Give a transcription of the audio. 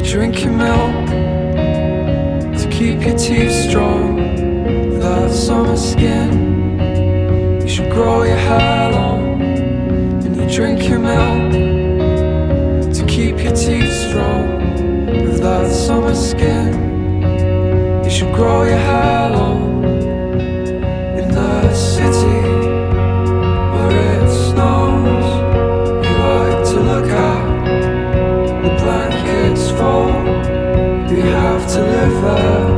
drink your milk to keep your teeth strong. For that summer skin, you should grow your hair long. And you drink your milk to keep your teeth strong. With that summer skin, you should grow your hair long. In the city where it snows, you like to look at the blankets fall. You have to live there.